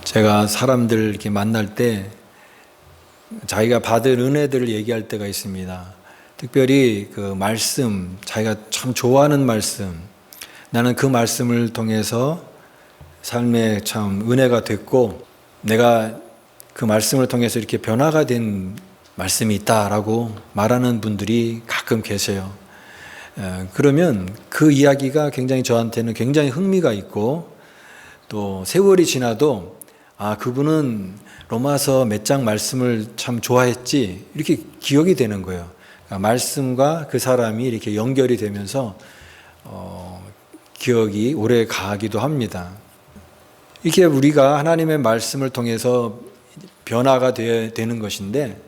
제가 사람들 이렇게 만날 때 자기가 받은 은혜들을 얘기할 때가 있습니다. 특별히 그 말씀, 자기가 참 좋아하는 말씀, 나는 그 말씀을 통해서 삶에 참 은혜가 됐고 내가 그 말씀을 통해서 이렇게 변화가 된 말씀이 있다라고 말하는 분들이 가끔 계세요. 그러면 그 이야기가 굉장히 저한테는 굉장히 흥미가 있고 또 세월이 지나도 그분은 로마서 몇 장 말씀을 참 좋아했지 이렇게 기억이 되는 거예요. 그러니까 말씀과 그 사람이 이렇게 연결이 되면서 기억이 오래 가기도 합니다. 이렇게 우리가 하나님의 말씀을 통해서 변화가 되는 것인데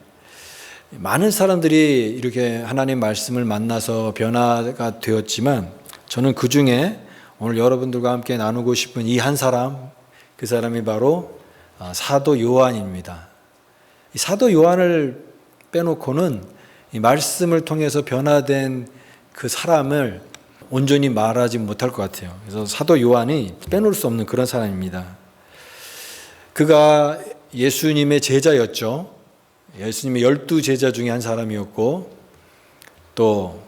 많은 사람들이 이렇게 하나님 말씀을 만나서 변화가 되었지만 저는 그 중에 오늘 여러분들과 함께 나누고 싶은 이 한 사람, 그 사람이 바로 사도 요한입니다. 이 사도 요한을 빼놓고는 이 말씀을 통해서 변화된 그 사람을 온전히 말하지 못할 것 같아요. 그래서 사도 요한이 빼놓을 수 없는 그런 사람입니다. 그가 예수님의 제자였죠. 예수님의 12제자 중에 한 사람이었고 또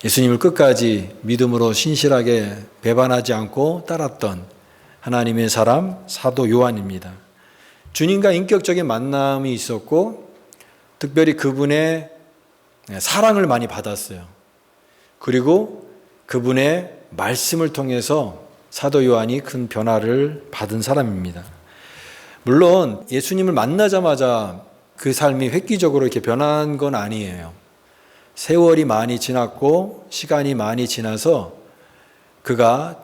예수님을 끝까지 믿음으로 신실하게 배반하지 않고 따랐던 하나님의 사람 사도 요한입니다. 주님과 인격적인 만남이 있었고 특별히 그분의 사랑을 많이 받았어요. 그리고 그분의 말씀을 통해서 사도 요한이 큰 변화를 받은 사람입니다. 물론 예수님을 만나자마자 그 삶이 획기적으로 이렇게 변한 건 아니에요. 세월이 많이 지났고 시간이 많이 지나서 그가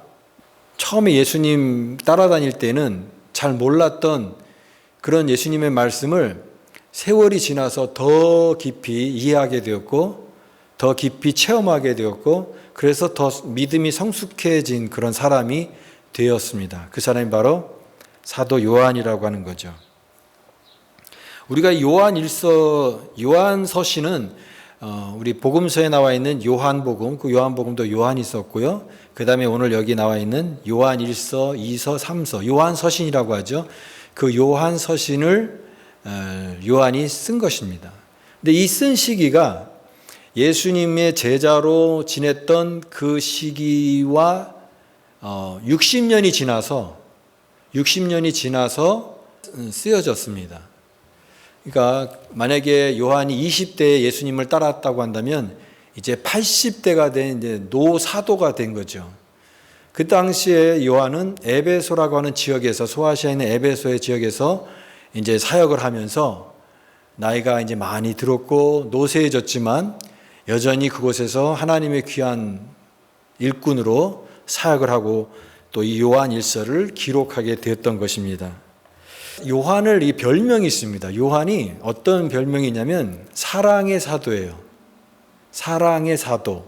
처음에 예수님 따라다닐 때는 잘 몰랐던 그런 예수님의 말씀을 세월이 지나서 더 깊이 이해하게 되었고 더 깊이 체험하게 되었고 그래서 더 믿음이 성숙해진 그런 사람이 되었습니다. 그 사람이 바로 사도 요한이라고 하는 거죠. 우리가 요한서신은 우리 복음서에 나와 있는 요한복음, 그 요한복음도 요한이 있었고요. 그 다음에 오늘 여기 나와 있는 요한 1서, 2서, 3서, 요한서신이라고 하죠. 그 요한서신을 요한이 쓴 것입니다. 근데 이 쓴 시기가 예수님의 제자로 지냈던 그 시기와 60년이 지나서 쓰여졌습니다. 그러니까 만약에 요한이 20대에 예수님을 따랐다고 한다면 이제 80대가 된 이제 노사도가 된 거죠. 그 당시에 요한은 에베소라고 하는 지역에서 소아시아에 있는 에베소의 지역에서 이제 사역을 하면서 나이가 이제 많이 들었고 노쇠해졌지만 여전히 그곳에서 하나님의 귀한 일꾼으로 사역을 하고 또 이 요한 일서를 기록하게 되었던 것입니다. 요한을 이 별명이 있습니다. 요한이 어떤 별명이냐면 사랑의 사도예요. 사랑의 사도.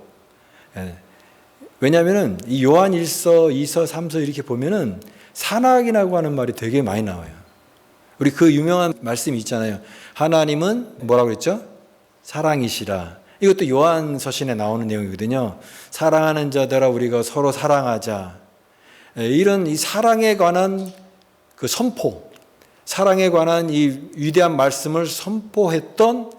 왜냐하면 이 요한 1서, 2서, 3서 이렇게 보면은 사랑이라고 하는 말이 되게 많이 나와요. 우리 그 유명한 말씀이 있잖아요. 하나님은 뭐라고 했죠? 사랑이시라. 이것도 요한 서신에 나오는 내용이거든요. 사랑하는 자들아 우리가 서로 사랑하자. 이런 이 사랑에 관한 그 선포, 사랑에 관한 이 위대한 말씀을 선포했던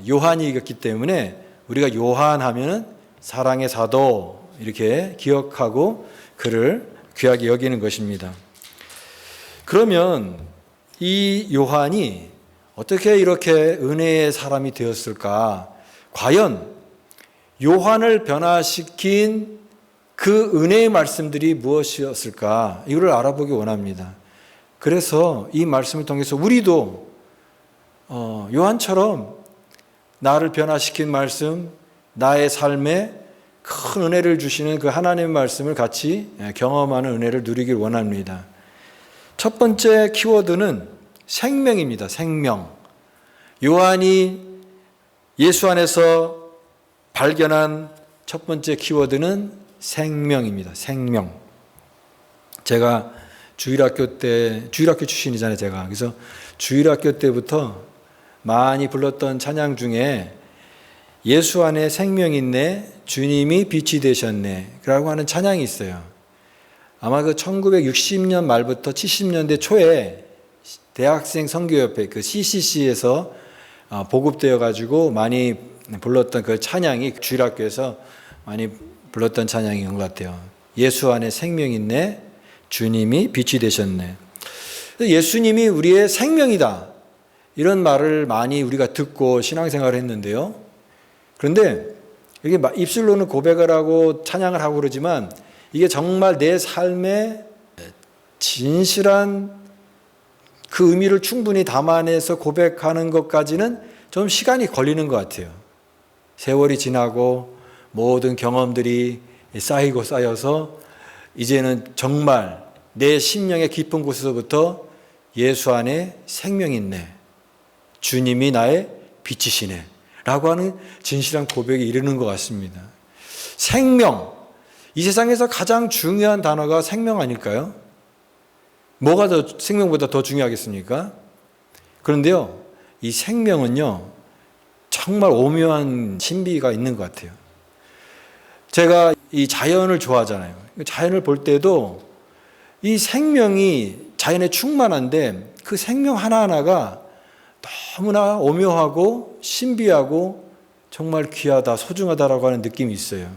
요한이었기 때문에 우리가 요한 하면은 사랑의 사도 이렇게 기억하고 그를 귀하게 여기는 것입니다. 그러면 이 요한이 어떻게 이렇게 은혜의 사람이 되었을까? 과연 요한을 변화시킨 그 은혜의 말씀들이 무엇이었을까? 이걸 알아보기 원합니다. 그래서 이 말씀을 통해서 우리도 요한처럼 나를 변화시킨 말씀, 나의 삶에 큰 은혜를 주시는 그 하나님의 말씀을 같이 경험하는 은혜를 누리길 원합니다. 첫 번째 키워드는 생명입니다. 생명. 요한이 예수 안에서 발견한 첫 번째 키워드는 생명입니다. 생명. 제가 주일학교 출신이잖아요, 제가. 그래서 주일학교 때부터 많이 불렀던 찬양 중에 예수 안에 생명이 있네, 주님이 빛이 되셨네 라고 하는 찬양이 있어요. 아마 그 1960년 말부터 70년대 초에 대학생 선교협회 그 CCC에서 보급되어 가지고 많이 불렀던 그 찬양이 주일학교에서 많이 불렀던 찬양인 것 같아요. 예수 안에 생명이 있네, 주님이 빛이 되셨네. 예수님이 우리의 생명이다, 이런 말을 많이 우리가 듣고 신앙생활을 했는데요. 그런데 이게 입술로는 고백을 하고 찬양을 하고 그러지만 이게 정말 내 삶에 진실한 그 의미를 충분히 담아내서 고백하는 것까지는 좀 시간이 걸리는 것 같아요. 세월이 지나고 모든 경험들이 쌓이고 쌓여서 이제는 정말 내 심령의 깊은 곳에서부터 예수 안에 생명이 있네, 주님이 나의 빛이시네 라고 하는 진실한 고백에 이르는 것 같습니다. 생명, 이 세상에서 가장 중요한 단어가 생명 아닐까요? 뭐가 더 생명보다 더 중요하겠습니까? 그런데요, 이 생명은요 정말 오묘한 신비가 있는 것 같아요. 제가 이 자연을 좋아하잖아요. 자연을 볼 때도 이 생명이 자연에 충만한데 그 생명 하나하나가 너무나 오묘하고 신비하고 정말 귀하다, 소중하다라고 하는 느낌이 있어요.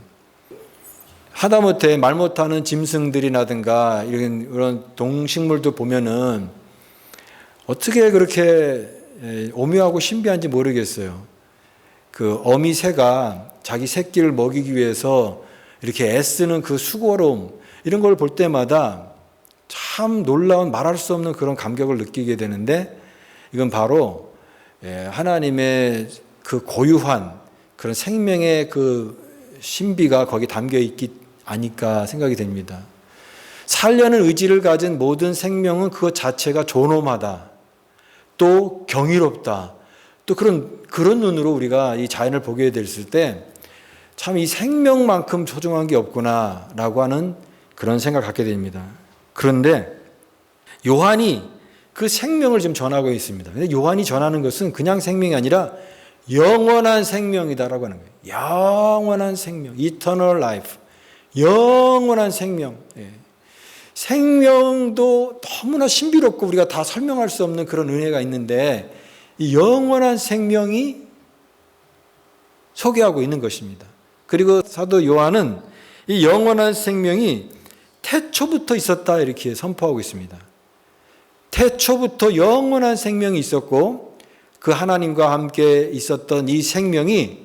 하다못해 말 못하는 짐승들이라든가 이런 동식물도 보면은 어떻게 그렇게 오묘하고 신비한지 모르겠어요. 그 어미새가 자기 새끼를 먹이기 위해서 이렇게 애쓰는 그 수고로움, 이런 걸 볼 때마다 참 놀라운 말할 수 없는 그런 감격을 느끼게 되는데, 이건 바로 하나님의 그 고유한 그런 생명의 그 신비가 거기 담겨 있기 아닐까 생각이 됩니다. 살려는 의지를 가진 모든 생명은 그것 자체가 존엄하다, 또 경이롭다, 또 그런 눈으로 우리가 이 자연을 보게 됐을 때 참 이 생명만큼 소중한 게 없구나라고 하는 그런 생각을 갖게 됩니다. 그런데 요한이 그 생명을 지금 전하고 있습니다. 근데 요한이 전하는 것은 그냥 생명이 아니라 영원한 생명이다라고 하는 거예요. 영원한 생명, eternal life, 영원한 생명. 생명도 너무나 신비롭고 우리가 다 설명할 수 없는 그런 은혜가 있는데, 이 영원한 생명이 소개하고 있는 것입니다. 그리고 사도 요한은 이 영원한 생명이 태초부터 있었다 이렇게 선포하고 있습니다. 태초부터 영원한 생명이 있었고 그 하나님과 함께 있었던 이 생명이,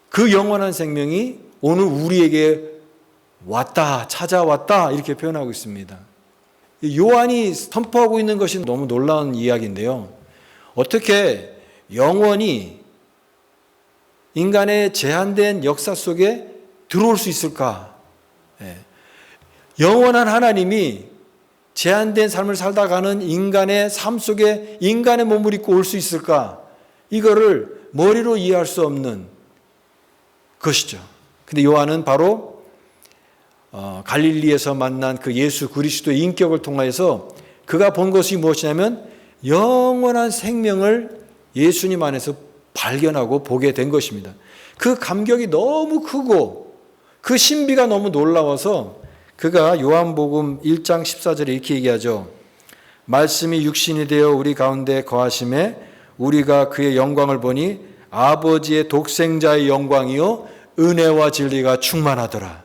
그 영원한 생명이 오늘 우리에게 왔다, 찾아왔다 이렇게 표현하고 있습니다. 요한이 선포하고 있는 것이 너무 놀라운 이야기인데요. 어떻게 영원히 인간의 제한된 역사 속에 들어올 수 있을까? 영원한 하나님이 제한된 삶을 살다 가는 인간의 삶 속에 인간의 몸을 입고 올 수 있을까? 이거를 머리로 이해할 수 없는 것이죠. 근데 요한은 바로 갈릴리에서 만난 그 예수 그리스도의 인격을 통해서 그가 본 것이 무엇이냐면 영원한 생명을 예수님 안에서 발견하고 보게 된 것입니다. 그 감격이 너무 크고 그 신비가 너무 놀라워서 그가 요한복음 1장 14절에 이렇게 얘기하죠. 말씀이 육신이 되어 우리 가운데 거하심에 우리가 그의 영광을 보니 아버지의 독생자의 영광이요 은혜와 진리가 충만하더라.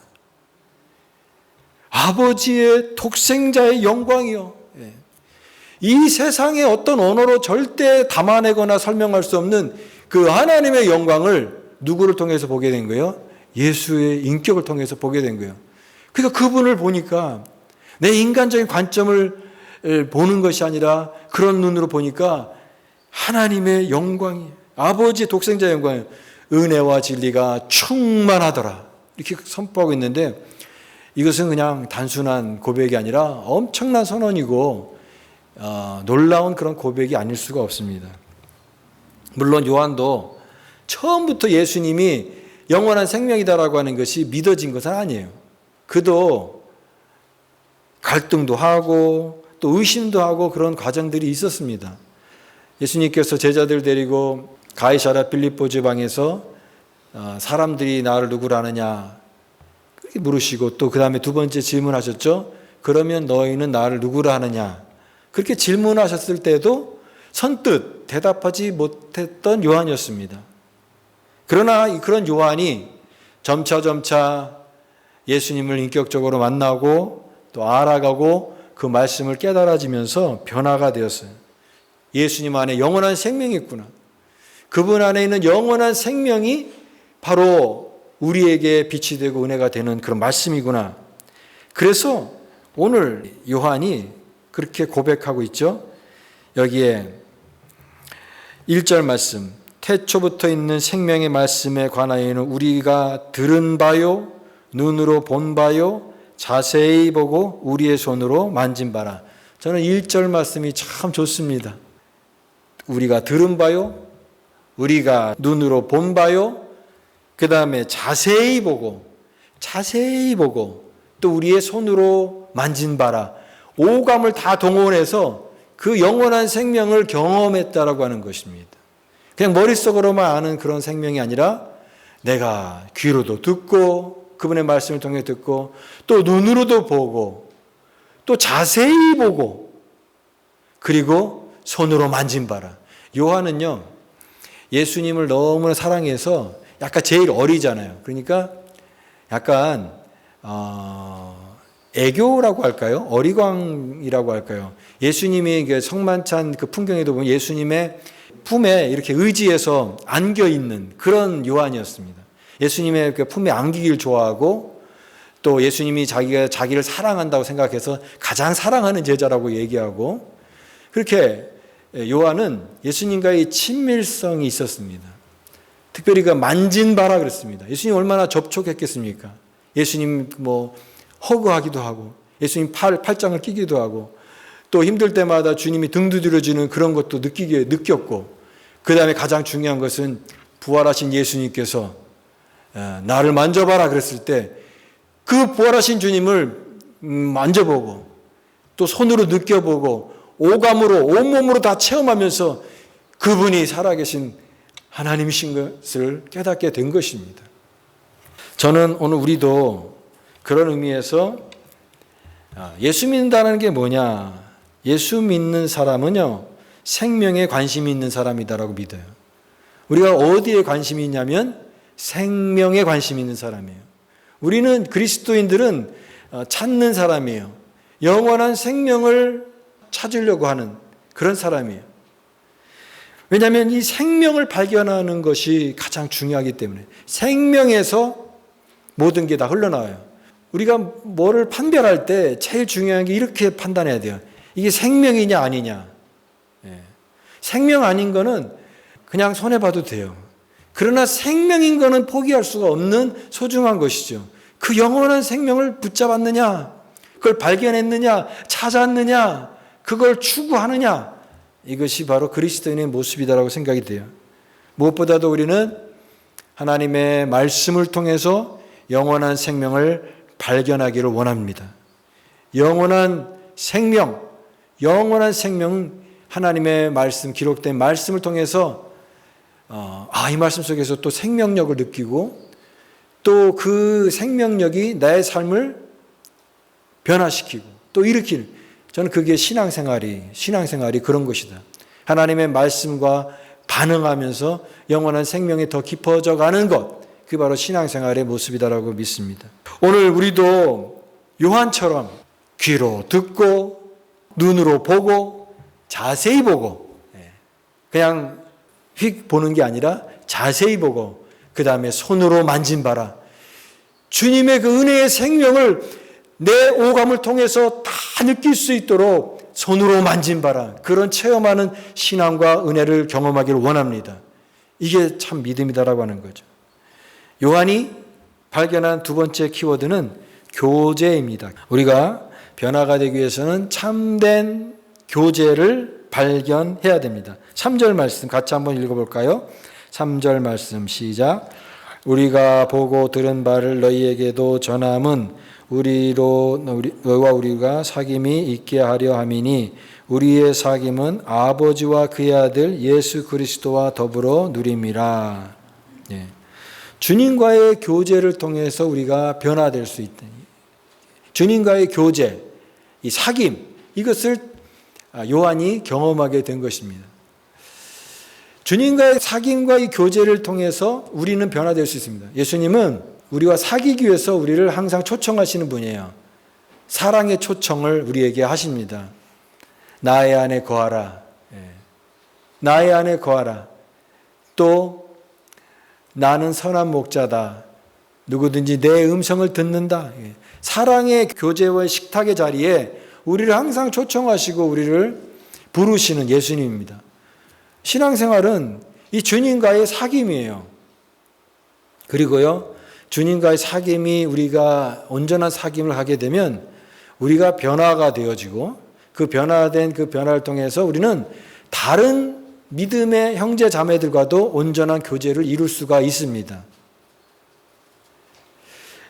아버지의 독생자의 영광이요. 이 세상의 어떤 언어로 절대 담아내거나 설명할 수 없는 그 하나님의 영광을 누구를 통해서 보게 된 거예요? 예수의 인격을 통해서 보게 된 거예요. 그러니까 그분을 보니까 내 인간적인 관점을 보는 것이 아니라 그런 눈으로 보니까 하나님의 영광이, 아버지의 독생자의 영광이 은혜와 진리가 충만하더라 이렇게 선포하고 있는데, 이것은 그냥 단순한 고백이 아니라 엄청난 선언이고 놀라운 그런 고백이 아닐 수가 없습니다. 물론 요한도 처음부터 예수님이 영원한 생명이다라고 하는 것이 믿어진 것은 아니에요. 그도 갈등도 하고 또 의심도 하고 그런 과정들이 있었습니다. 예수님께서 제자들 데리고 가이사랴 빌립보 지방에서 사람들이 나를 누구라느냐 그렇게 물으시고, 또 그 다음에 두 번째 질문하셨죠. 그러면 너희는 나를 누구라 하느냐? 그렇게 질문하셨을 때도 선뜻 대답하지 못했던 요한이었습니다. 그러나 그런 요한이 점차 예수님을 인격적으로 만나고 또 알아가고 그 말씀을 깨달아지면서 변화가 되었어요. 예수님 안에 영원한 생명이 있구나. 그분 안에 있는 영원한 생명이 바로 우리에게 빛이 되고 은혜가 되는 그런 말씀이구나. 그래서 오늘 요한이 그렇게 고백하고 있죠. 여기에 1절 말씀, 태초부터 있는 생명의 말씀에 관하여는 우리가 들은 바요, 눈으로 본 바요, 자세히 보고 우리의 손으로 만진 바라. 저는 1절 말씀이 참 좋습니다. 우리가 들은 바요, 우리가 눈으로 본 바요, 그 다음에 자세히 보고 또 우리의 손으로 만진 바라. 오감을 다 동원해서 그 영원한 생명을 경험했다라고 하는 것입니다. 그냥 머릿속으로만 아는 그런 생명이 아니라 내가 귀로도 듣고 그분의 말씀을 통해 듣고 또 눈으로도 보고 또 자세히 보고 그리고 손으로 만진 바라. 요한은요, 예수님을 너무나 사랑해서 약간 제일 어리잖아요. 그러니까 약간 애교라고 할까요? 어리광이라고 할까요? 예수님이 성만찬 그 풍경에도 보면 예수님의 품에 이렇게 의지해서 안겨 있는 그런 요한이었습니다. 예수님의 그 품에 안기길 좋아하고 또 예수님이 자기를 사랑한다고 생각해서 가장 사랑하는 제자라고 얘기하고 그렇게 요한은 예수님과의 친밀성이 있었습니다. 특별히 그 만진 바라 그랬습니다. 예수님 얼마나 접촉했겠습니까? 예수님 허그하기도 하고 예수님 팔짱을 끼기도 하고 또 힘들 때마다 주님이 등 두드려주는 그런 것도 느꼈고 그 다음에 가장 중요한 것은 부활하신 예수님께서 나를 만져봐라 그랬을 때 그 부활하신 주님을 만져보고 또 손으로 느껴보고 오감으로 온몸으로 다 체험하면서 그분이 살아계신 하나님이신 것을 깨닫게 된 것입니다. 저는 오늘 우리도 그런 의미에서 예수 믿는다는 게 뭐냐? 예수 믿는 사람은요, 생명에 관심이 있는 사람이다라고 믿어요. 우리가 어디에 관심이 있냐면 생명에 관심이 있는 사람이에요. 우리는 그리스도인들은 찾는 사람이에요. 영원한 생명을 찾으려고 하는 그런 사람이에요. 왜냐하면 이 생명을 발견하는 것이 가장 중요하기 때문에 생명에서 모든 게 다 흘러나와요. 우리가 뭐를 판별할 때 제일 중요한 게 이렇게 판단해야 돼요. 이게 생명이냐 아니냐. 생명 아닌 거는 그냥 손해봐도 돼요. 그러나 생명인 거는 포기할 수가 없는 소중한 것이죠. 그 영원한 생명을 붙잡았느냐, 그걸 발견했느냐, 찾았느냐, 그걸 추구하느냐, 이것이 바로 그리스도인의 모습이다라고 생각이 돼요. 무엇보다도 우리는 하나님의 말씀을 통해서 영원한 생명을 발견하기를 원합니다. 영원한 생명, 하나님의 말씀, 기록된 말씀을 통해서 이 말씀 속에서 또 생명력을 느끼고 또 그 생명력이 나의 삶을 변화시키고 또 일으키는, 저는 그게 신앙생활이 그런 것이다. 하나님의 말씀과 반응하면서 영원한 생명이 더 깊어져 가는 것, 그게 바로 신앙생활의 모습이다라고 믿습니다. 오늘 우리도 요한처럼 귀로 듣고 눈으로 보고 자세히 보고, 그냥 휙 보는 게 아니라 자세히 보고 그 다음에 손으로 만진 바라. 주님의 그 은혜의 생명을 내 오감을 통해서 다 느낄 수 있도록 손으로 만진 바라. 그런 체험하는 신앙과 은혜를 경험하기를 원합니다. 이게 참 믿음이다라고 하는 거죠. 요한이 발견한 두 번째 키워드는 교제입니다. 우리가 변화가 되기 위해서는 참된 교제를 발견해야 됩니다. 3절 말씀 같이 한번 읽어볼까요? 3절 말씀 시작. 우리가 보고 들은 바를 너희에게도 전함은 너희와 우리가 사귐이 있게 하려 함이니 우리의 사귐은 아버지와 그의 아들 예수 그리스도와 더불어 누림이라. 주님과의 교제를 통해서 우리가 변화될 수 있다. 주님과의 교제, 이 사귐, 이것을 요한이 경험하게 된 것입니다. 주님과의 사귐과 이 교제를 통해서 우리는 변화될 수 있습니다. 예수님은 우리와 사귀기 위해서 우리를 항상 초청하시는 분이에요. 사랑의 초청을 우리에게 하십니다. 나의 안에 거하라. 나의 안에 거하라. 또 나는 선한 목자다. 누구든지 내 음성을 듣는다. 사랑의 교제와의 식탁의 자리에 우리를 항상 초청하시고 우리를 부르시는 예수님입니다. 신앙생활은 이 주님과의 사귐이에요. 그리고요, 주님과의 사귐이 우리가 온전한 사귐을 하게 되면 우리가 변화가 되어지고 그 변화된 그 변화를 통해서 우리는 다른 믿음의 형제 자매들과도 온전한 교제를 이룰 수가 있습니다.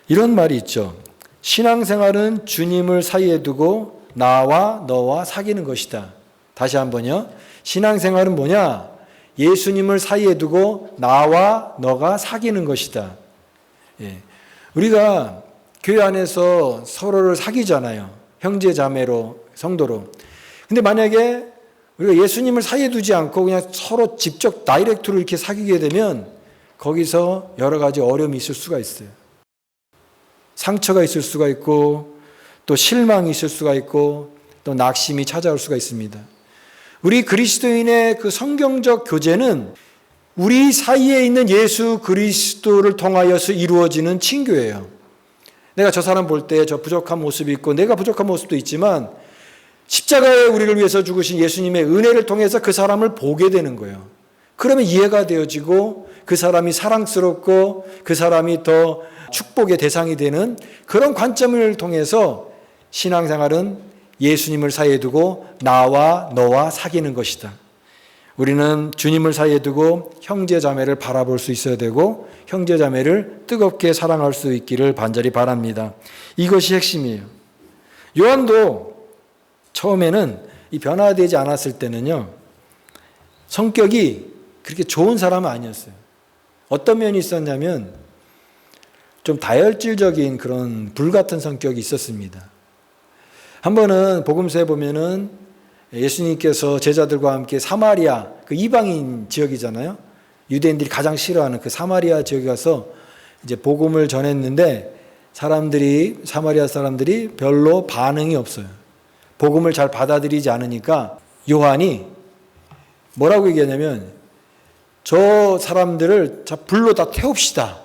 이런 말이 있죠. 신앙생활은 주님을 사이에 두고 나와 너와 사귀는 것이다. 다시 한번요. 신앙생활은 뭐냐? 예수님을 사이에 두고 나와 너가 사귀는 것이다. 우리가 교회 안에서 서로를 사귀잖아요. 형제 자매로, 성도로. 근데 만약에 우리가 예수님을 사이에 두지 않고 그냥 서로 직접 다이렉트로 이렇게 사귀게 되면 거기서 여러 가지 어려움이 있을 수가 있어요. 상처가 있을 수가 있고 또 실망이 있을 수가 있고 또 낙심이 찾아올 수가 있습니다. 우리 그리스도인의 그 성경적 교제는 우리 사이에 있는 예수 그리스도를 통하여서 이루어지는 친교예요. 내가 저 사람 볼 때 저 부족한 모습이 있고 내가 부족한 모습도 있지만 십자가에 우리를 위해서 죽으신 예수님의 은혜를 통해서 그 사람을 보게 되는 거예요. 그러면 이해가 되어지고 그 사람이 사랑스럽고 그 사람이 더 축복의 대상이 되는 그런 관점을 통해서 신앙생활은 예수님을 사이에 두고 나와 너와 사귀는 것이다. 우리는 주님을 사이에 두고 형제 자매를 바라볼 수 있어야 되고 형제 자매를 뜨겁게 사랑할 수 있기를 간절히 바랍니다. 이것이 핵심이에요. 요한도 처음에는 이 변화되지 않았을 때는요, 성격이 그렇게 좋은 사람은 아니었어요. 어떤 면이 있었냐면 좀 다혈질적인 그런 불같은 성격이 있었습니다. 한 번은 복음서에 보면은 예수님께서 제자들과 함께 사마리아, 그 이방인 지역이잖아요. 유대인들이 가장 싫어하는 그 사마리아 지역에 가서 이제 복음을 전했는데 사마리아 사람들이 별로 반응이 없어요. 복음을 잘 받아들이지 않으니까 요한이 뭐라고 얘기하냐면 저 사람들을 불로 다 태웁시다.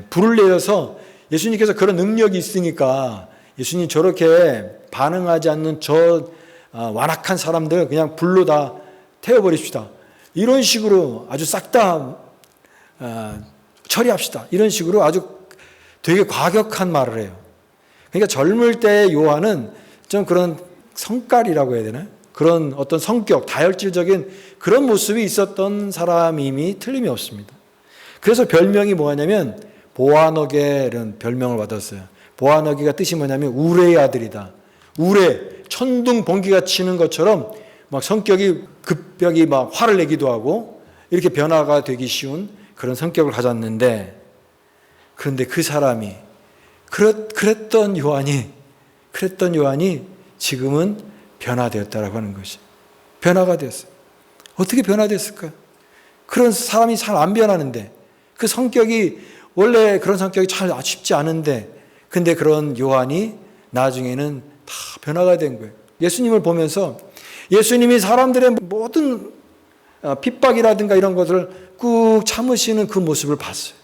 불을 내려서 예수님께서 그런 능력이 있으니까 예수님 저렇게 반응하지 않는 저 완악한 사람들 그냥 불로 다 태워버립시다. 이런 식으로 아주 싹 다 처리합시다. 이런 식으로 아주 되게 과격한 말을 해요. 그러니까 젊을 때 요한은 좀 그런 성깔이라고 해야 되나요? 그런 어떤 성격, 다혈질적인 그런 모습이 있었던 사람임이 틀림이 없습니다. 그래서 별명이 뭐냐면 보아너게라는 별명을 받았어요. 보아너게가 뜻이 뭐냐면 우레의 아들이다. 우레, 천둥 번개가 치는 것처럼 막 성격이 급격히 막 화를 내기도 하고 이렇게 변화가 되기 쉬운 그런 성격을 가졌는데, 그런데 그 사람이 그랬던 요한이 지금은 변화되었다라고 하는 것이 변화가 되었어요. 어떻게 변화됐을까요? 그런 사람이 잘 안 변하는데, 그 성격이 원래 그런 성격이 잘 쉽지 않은데, 근데 그런 요한이 나중에는 다 변화가 된 거예요. 예수님을 보면서 예수님이 사람들의 모든 핍박이라든가 이런 것을 꾹 참으시는 그 모습을 봤어요.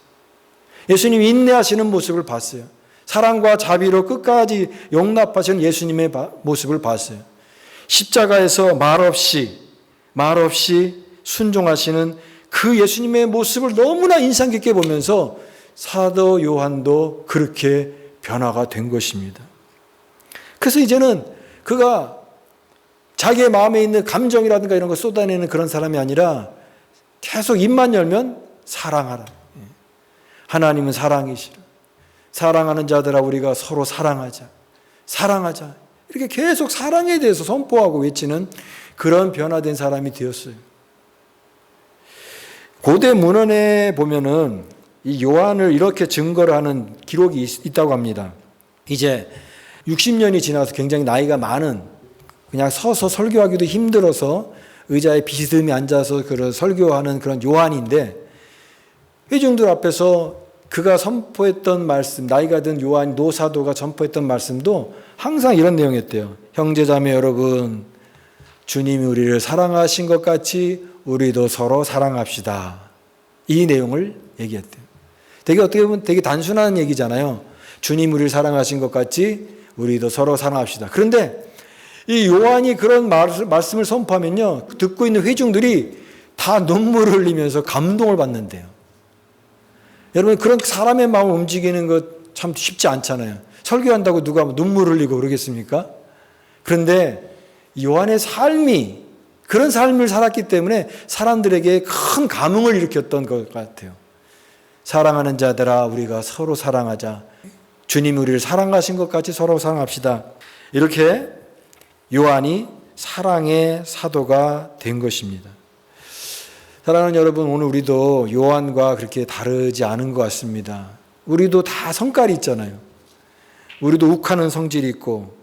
예수님이 인내하시는 모습을 봤어요. 사랑과 자비로 끝까지 용납하시는 예수님의 모습을 봤어요. 십자가에서 말없이 순종하시는 그 예수님의 모습을 너무나 인상 깊게 보면서 사도 요한도 그렇게 변화가 된 것입니다. 그래서 이제는 그가 자기의 마음에 있는 감정이라든가 이런 거 쏟아내는 그런 사람이 아니라 계속 입만 열면 사랑하라. 하나님은 사랑이시라. 사랑하는 자들아 우리가 서로 사랑하자. 이렇게 계속 사랑에 대해서 선포하고 외치는 그런 변화된 사람이 되었어요. 고대 문헌에 보면은 이 요한을 이렇게 증거를 하는 기록이 있다고 합니다. 이제 60년이 지나서 굉장히 나이가 많은, 그냥 서서 설교하기도 힘들어서 의자에 비스듬히 앉아서 그런 설교하는 그런 요한인데, 회중들 앞에서 그가 선포했던 말씀, 나이가 든 요한 노사도가 선포했던 말씀도 항상 이런 내용이었대요. 형제자매 여러분, 주님이 우리를 사랑하신 것 같이 우리도 서로 사랑합시다. 이 내용을 얘기했대요. 되게 어떻게 보면 되게 단순한 얘기잖아요. 주님 우리를 사랑하신 것 같이 우리도 서로 사랑합시다. 그런데 이 요한이 그런 말씀을 선포하면요, 듣고 있는 회중들이 다 눈물을 흘리면서 감동을 받는데요. 여러분, 그런 사람의 마음을 움직이는 것 참 쉽지 않잖아요. 설교한다고 누가 눈물 흘리고 그러겠습니까? 그런데 요한의 삶이 그런 삶을 살았기 때문에 사람들에게 큰 감흥을 일으켰던 것 같아요. 사랑하는 자들아, 우리가 서로 사랑하자. 주님이 우리를 사랑하신 것 같이 서로 사랑합시다. 이렇게 요한이 사랑의 사도가 된 것입니다. 사랑하는 여러분, 오늘 우리도 요한과 그렇게 다르지 않은 것 같습니다. 우리도 다 성깔이 있잖아요. 우리도 욱하는 성질이 있고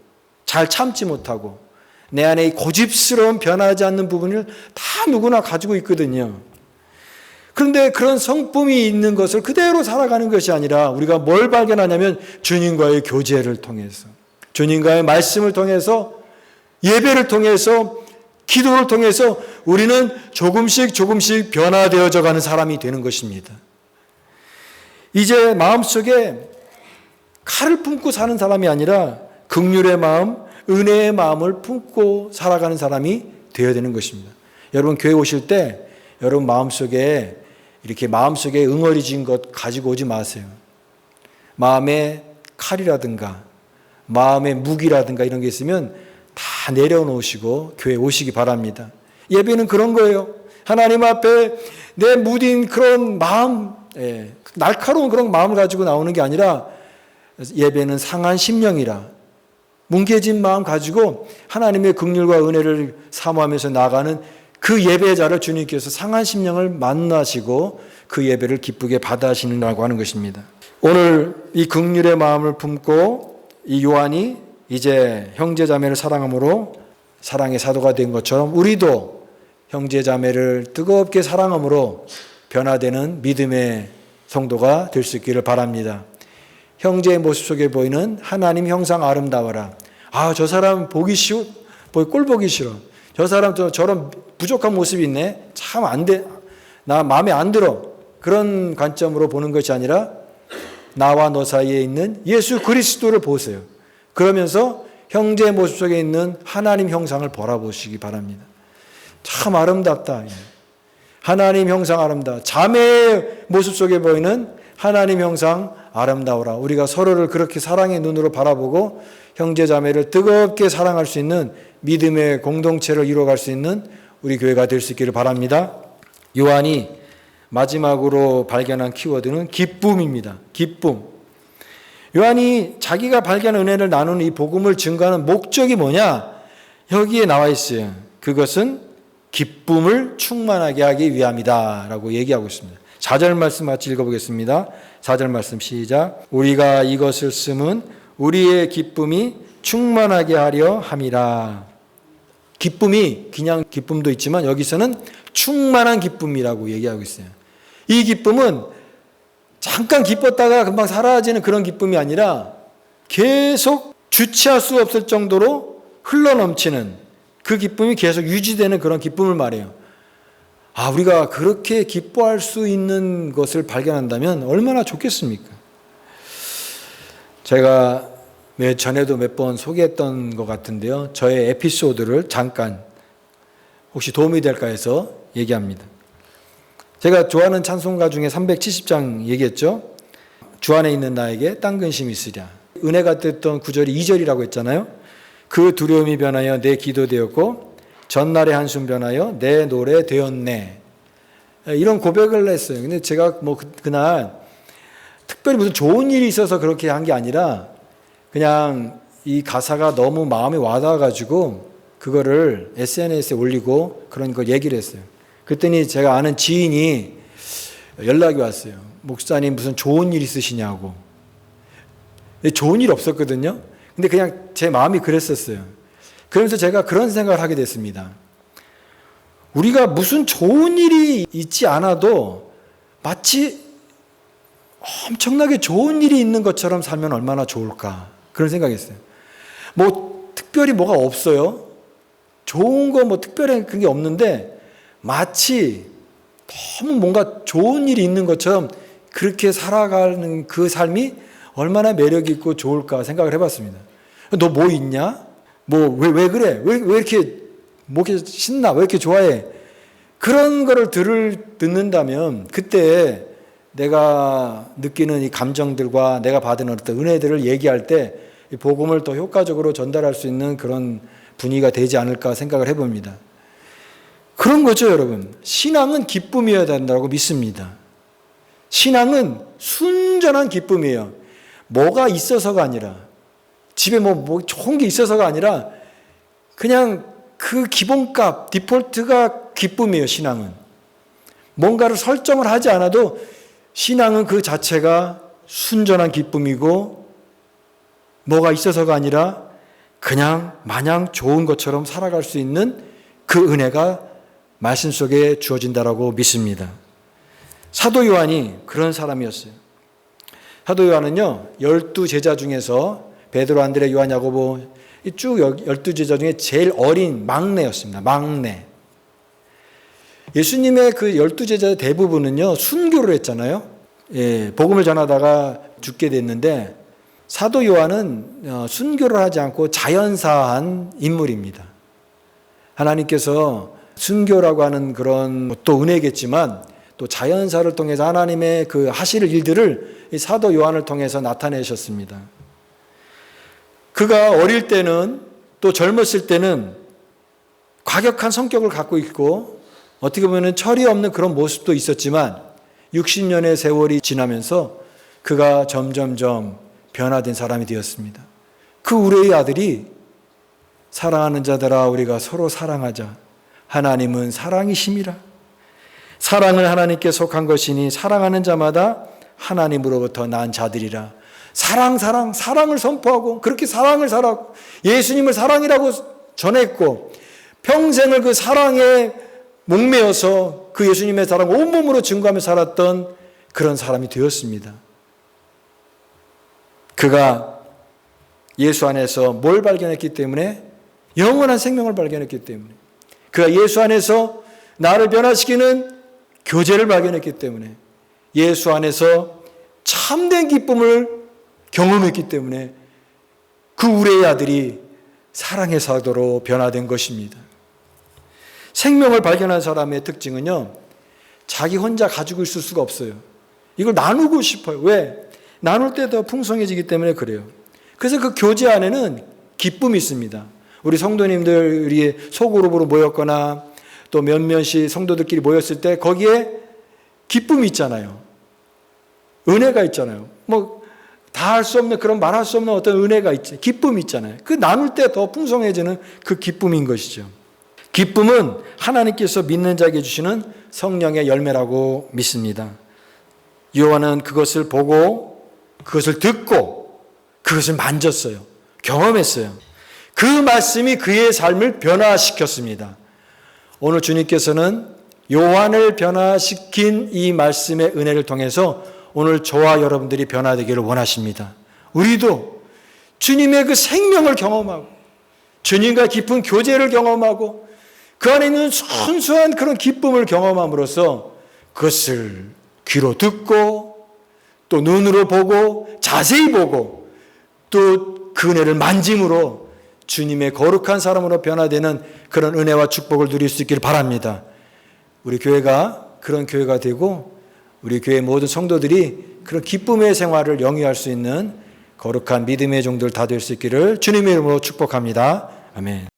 잘 참지 못하고 내 안에 고집스러운 변하지 않는 부분을 다 누구나 가지고 있거든요. 그런데 그런 성품이 있는 것을 그대로 살아가는 것이 아니라 우리가 뭘 발견하냐면 주님과의 교제를 통해서, 주님과의 말씀을 통해서, 예배를 통해서, 기도를 통해서 우리는 조금씩 변화되어져 가는 사람이 되는 것입니다. 이제 마음속에 칼을 품고 사는 사람이 아니라 긍휼의 마음, 은혜의 마음을 품고 살아가는 사람이 되어야 되는 것입니다. 여러분, 교회 오실 때 여러분 마음속에 이렇게 마음속에 응어리진 것 가지고 오지 마세요. 마음에 칼이라든가 마음에 무기라든가 이런 게 있으면 다 내려놓으시고 교회 오시기 바랍니다. 예배는 그런 거예요. 하나님 앞에 내 무딘 그런 마음, 날카로운 그런 마음을 가지고 나오는 게 아니라 예배는 상한 심령이라 뭉개진 마음 가지고 하나님의 긍휼과 은혜를 사모하면서 나가는 그 예배자를 주님께서 상한 심령을 만나시고 그 예배를 기쁘게 받아시는다고 하는 것입니다. 오늘 이 긍휼의 마음을 품고 이 요한이 이제 형제자매를 사랑함으로 사랑의 사도가 된 것처럼 우리도 형제자매를 뜨겁게 사랑함으로 변화되는 믿음의 성도가 될 수 있기를 바랍니다. 형제의 모습 속에 보이는 하나님 형상 아름다워라. 아, 저 사람 보기 싫어. 꼴 보기 싫어. 저 사람 저런 부족한 모습이 있네. 참 안 돼. 나 마음에 안 들어. 그런 관점으로 보는 것이 아니라 나와 너 사이에 있는 예수 그리스도를 보세요. 그러면서 형제의 모습 속에 있는 하나님 형상을 바라보시기 바랍니다. 참 아름답다. 하나님 형상 아름다워. 자매의 모습 속에 보이는 하나님 형상 아름다워라. 우리가 서로를 그렇게 사랑의 눈으로 바라보고 형제 자매를 뜨겁게 사랑할 수 있는 믿음의 공동체를 이루어갈 수 있는 우리 교회가 될 수 있기를 바랍니다. 요한이 마지막으로 발견한 키워드는 기쁨입니다. 기쁨. 요한이 자기가 발견한 은혜를 나누는 이 복음을 증거하는 목적이 뭐냐? 여기에 나와 있어요. 그것은 기쁨을 충만하게 하기 위함이다 라고 얘기하고 있습니다. 4절 말씀 같이 읽어보겠습니다. 4절 말씀 시작. 우리가 이것을 쓰면 우리의 기쁨이 충만하게 하려 함이라. 기쁨이 그냥 기쁨도 있지만 여기서는 충만한 기쁨이라고 얘기하고 있어요. 이 기쁨은 잠깐 기뻤다가 금방 사라지는 그런 기쁨이 아니라 계속 주체할 수 없을 정도로 흘러넘치는 그 기쁨이 계속 유지되는 그런 기쁨을 말해요. 아, 우리가 그렇게 기뻐할 수 있는 것을 발견한다면 얼마나 좋겠습니까? 제가 전에도 몇 번 소개했던 것 같은데요. 저의 에피소드를 잠깐 혹시 도움이 될까 해서 얘기합니다. 제가 좋아하는 찬송가 중에 370장 얘기했죠. 주 안에 있는 나에게 딴 근심이 있으랴. 은혜가 됐던 구절이 2절이라고 했잖아요. 그 두려움이 변하여 내 기도 되었고 전날의 한숨 변하여 내 노래 되었네. 이런 고백을 했어요. 근데 제가 그날 특별히 무슨 좋은 일이 있어서 그렇게 한 게 아니라 그냥 이 가사가 너무 마음에 와닿아가지고 그거를 SNS에 올리고 그런 걸 얘기를 했어요. 그랬더니 제가 아는 지인이 연락이 왔어요. 목사님 무슨 좋은 일 있으시냐고. 좋은 일 없었거든요. 근데 그냥 제 마음이 그랬었어요. 그러면서 제가 그런 생각을 하게 됐습니다. 우리가 무슨 좋은 일이 있지 않아도 마치 엄청나게 좋은 일이 있는 것처럼 살면 얼마나 좋을까, 그런 생각이 있어요. 뭐 특별히 뭐가 없어요. 좋은 거 뭐 특별한 그게 없는데 마치 너무 뭔가 좋은 일이 있는 것처럼 그렇게 살아가는 그 삶이 얼마나 매력 있고 좋을까 생각을 해봤습니다. 너 뭐 있냐? 뭐 왜 그래? 왜 이렇게 뭐 이렇게 신나? 왜 이렇게 좋아해? 그런 거를 듣는다면 그때 내가 느끼는 이 감정들과 내가 받은 어떤 은혜들을 얘기할 때 이 복음을 더 효과적으로 전달할 수 있는 그런 분위기가 되지 않을까 생각을 해봅니다. 그런 거죠, 여러분. 신앙은 기쁨이어야 된다고 믿습니다. 신앙은 순전한 기쁨이에요. 뭐가 있어서가 아니라, 집에 뭐 좋은 게 있어서가 아니라 그냥 그 기본값, 디폴트가 기쁨이에요, 신앙은. 뭔가를 설정을 하지 않아도 신앙은 그 자체가 순전한 기쁨이고, 뭐가 있어서가 아니라 그냥 마냥 좋은 것처럼 살아갈 수 있는 그 은혜가 말씀 속에 주어진다라고 믿습니다. 사도 요한이 그런 사람이었어요. 사도 요한은요, 12제자 중에서 베드로, 안드레, 요한, 야고보 쭉 12제자 중에 제일 어린 막내였습니다. 막내. 예수님의 그 12제자 대부분은요, 순교를 했잖아요. 예, 복음을 전하다가 죽게 됐는데, 사도 요한은 순교를 하지 않고 자연사한 인물입니다. 하나님께서 순교라고 하는 그런 또 은혜겠지만 또 자연사를 통해서 하나님의 그 하실 일들을 이 사도 요한을 통해서 나타내셨습니다. 그가 어릴 때는, 또 젊었을 때는 과격한 성격을 갖고 있고 어떻게 보면 철이 없는 그런 모습도 있었지만 60년의 세월이 지나면서 그가 점점점 변화된 사람이 되었습니다. 그 우리의 아들이 사랑하는 자들아 우리가 서로 사랑하자. 하나님은 사랑이심이라. 사랑은 하나님께 속한 것이니 사랑하는 자마다 하나님으로부터 난 자들이라. 사랑을 선포하고 그렇게 사랑을 살았고 예수님을 사랑이라고 전했고 평생을 그 사랑에 목매어서 그 예수님의 사랑을 온몸으로 증거하며 살았던 그런 사람이 되었습니다. 그가 예수 안에서 뭘 발견했기 때문에? 영원한 생명을 발견했기 때문에. 그가 예수 안에서 나를 변화시키는 교제를 발견했기 때문에. 예수 안에서 참된 기쁨을 경험했기 때문에 그 우리의 아들이 사랑의 사도로 변화된 것입니다. 생명을 발견한 사람의 특징은요, 자기 혼자 가지고 있을 수가 없어요. 이걸 나누고 싶어요. 왜? 나눌 때 더 풍성해지기 때문에 그래요. 그래서 그 교제 안에는 기쁨이 있습니다. 우리 성도님들이 소그룹으로 모였거나 또 몇몇이 성도들끼리 모였을 때 거기에 기쁨이 있잖아요. 은혜가 있잖아요. 뭐 다 할 수 없는 그런 말할 수 없는 어떤 은혜가 있지. 기쁨이 있잖아요. 그 나눌 때 더 풍성해지는 그 기쁨인 것이죠. 기쁨은 하나님께서 믿는 자에게 주시는 성령의 열매라고 믿습니다. 요한은 그것을 보고 그것을 듣고 그것을 만졌어요. 경험했어요. 그 말씀이 그의 삶을 변화시켰습니다. 오늘 주님께서는 요한을 변화시킨 이 말씀의 은혜를 통해서 오늘 저와 여러분들이 변화되기를 원하십니다. 우리도 주님의 그 생명을 경험하고 주님과 깊은 교제를 경험하고 그 안에 있는 순수한 그런 기쁨을 경험함으로써 그것을 귀로 듣고 또 눈으로 보고 자세히 보고 또 그 은혜를 만짐으로 주님의 거룩한 사람으로 변화되는 그런 은혜와 축복을 누릴 수 있기를 바랍니다. 우리 교회가 그런 교회가 되고 우리 교회 모든 성도들이 그런 기쁨의 생활을 영위할 수 있는 거룩한 믿음의 종들 다 될 수 있기를 주님의 이름으로 축복합니다. 아멘.